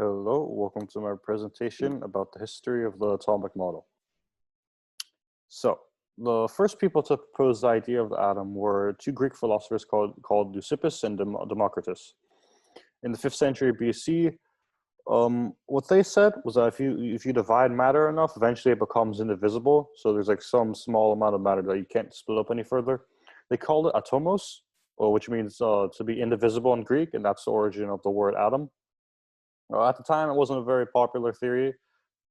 Hello, welcome to my presentation about the history of the atomic model. So, the first people to propose the idea of the atom were two Greek philosophers called Leucippus and Democritus. In the 5th century BC, what they said was that if you divide matter enough, eventually it becomes indivisible. So there's like some small amount of matter that you can't split up any further. They called it atomos, which means to be indivisible in Greek, and that's the origin of the word atom. At the time, it wasn't a very popular theory,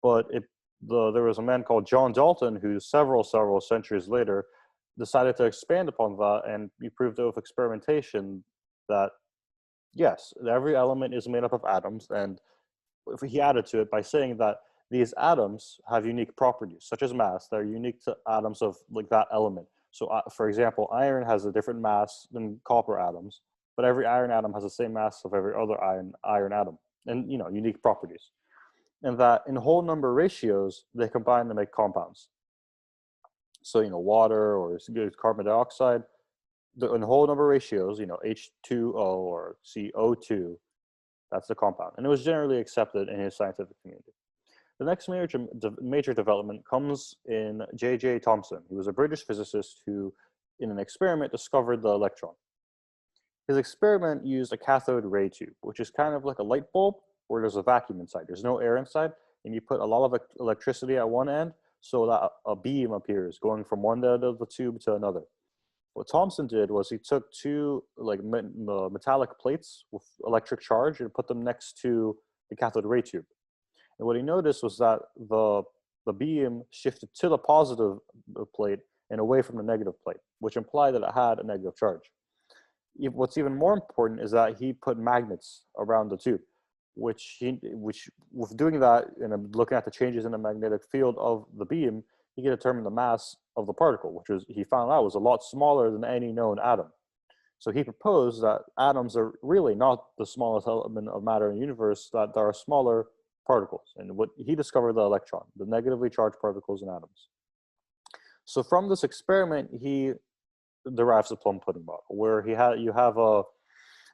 but there was a man called John Dalton who several centuries later decided to expand upon that, and he proved with experimentation that yes, every element is made up of atoms, and if he added to it by saying that these atoms have unique properties, such as mass, that are unique to atoms of like that element. So, for example, iron has a different mass than copper atoms, but every iron atom has the same mass of every other iron atom, and unique properties. And that in whole number ratios, they combine to make compounds. So, water or carbon dioxide, in whole number ratios, H2O or CO2, that's the compound. And it was generally accepted in his scientific community. The next major development comes in J.J. Thomson. He was a British physicist who, in an experiment, discovered the electron. His experiment used a cathode ray tube, which is kind of like a light bulb where there's a vacuum inside. There's no air inside, and you put a lot of electricity at one end so that a beam appears going from one end of the tube to another. What Thomson did was he took two metallic plates with electric charge and put them next to the cathode ray tube. And what he noticed was that the beam shifted to the positive plate and away from the negative plate, which implied that it had a negative charge. What's even more important is that he put magnets around the tube, which with doing that and looking at the changes in the magnetic field of the beam, he could determine the mass of the particle, which he found out was a lot smaller than any known atom. So he proposed that atoms are really not the smallest element of matter in the universe, that there are smaller particles. And what he discovered, the electron, the negatively charged particles in atoms. So from this experiment, he derives the plum pudding model, where you have a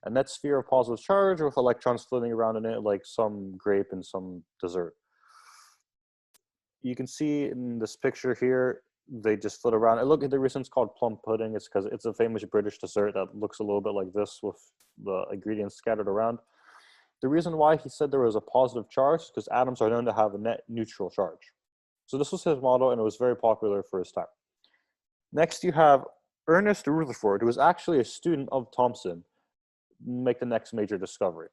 net sphere of positive charge with electrons floating around in it like some grape in some dessert. You can see in this picture here, they just float around. And look at the reason it's called plum pudding. It's because it's a famous British dessert that looks a little bit like this with the ingredients scattered around. The reason why he said there was a positive charge is because atoms are known to have a net neutral charge. So this was his model, and it was very popular for his time. Next, you have Ernest Rutherford, who was actually a student of Thomson, make the next major discovery,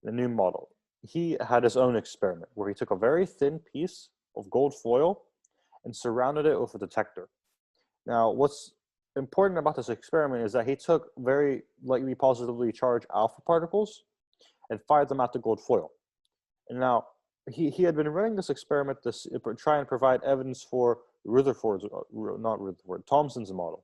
the new model. He had his own experiment where he took a very thin piece of gold foil and surrounded it with a detector. Now, what's important about this experiment is that he took very lightly positively charged alpha particles and fired them at the gold foil. And now, he had been running this experiment to try and provide evidence for Thomson's model,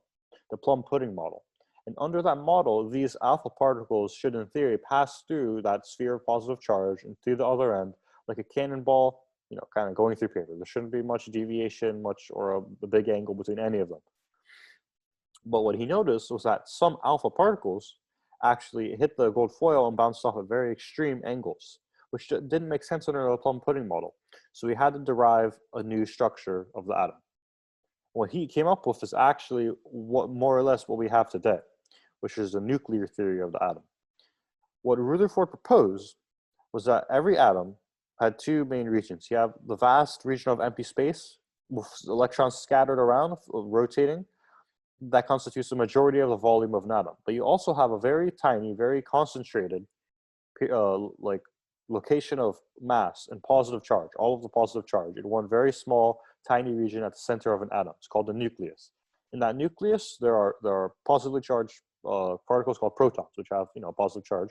the plum pudding model. And under that model, these alpha particles should, in theory, pass through that sphere of positive charge and through the other end, like a cannonball, kind of going through paper. There shouldn't be much deviation, or a big angle between any of them. But what he noticed was that some alpha particles actually hit the gold foil and bounced off at very extreme angles, which didn't make sense under the plum pudding model. So he had to derive a new structure of the atom. What he came up with is actually more or less what we have today, which is the nuclear theory of the atom. What Rutherford proposed was that every atom had two main regions. You have the vast region of empty space with electrons scattered around, rotating. That constitutes the majority of the volume of an atom. But you also have a very tiny, very concentrated location of mass and positive charge, all of the positive charge in one very small, tiny region at the center of an atom. It's called the nucleus. In that nucleus, there are positively charged particles called protons, which have a positive charge.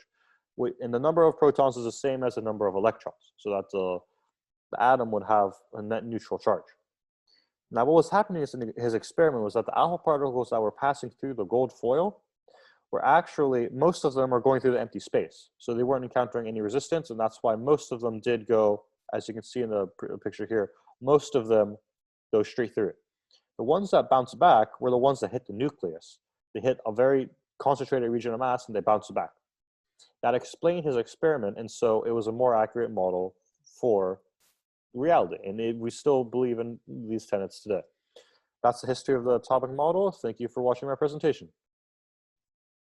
And the number of protons is the same as the number of electrons, so that the atom would have a net neutral charge. Now, what was happening in his experiment was that the alpha particles that were passing through the gold foil were actually, most of them are going through the empty space. So they weren't encountering any resistance, and that's why most of them did go, as you can see in the picture here, most of them go straight through it. The ones that bounce back were the ones that hit the nucleus. They hit a very concentrated region of mass and they bounce back. that explained his experiment, and so it was a more accurate model for reality. And we still believe in these tenets today. That's the history of the atomic model. Thank you for watching my presentation.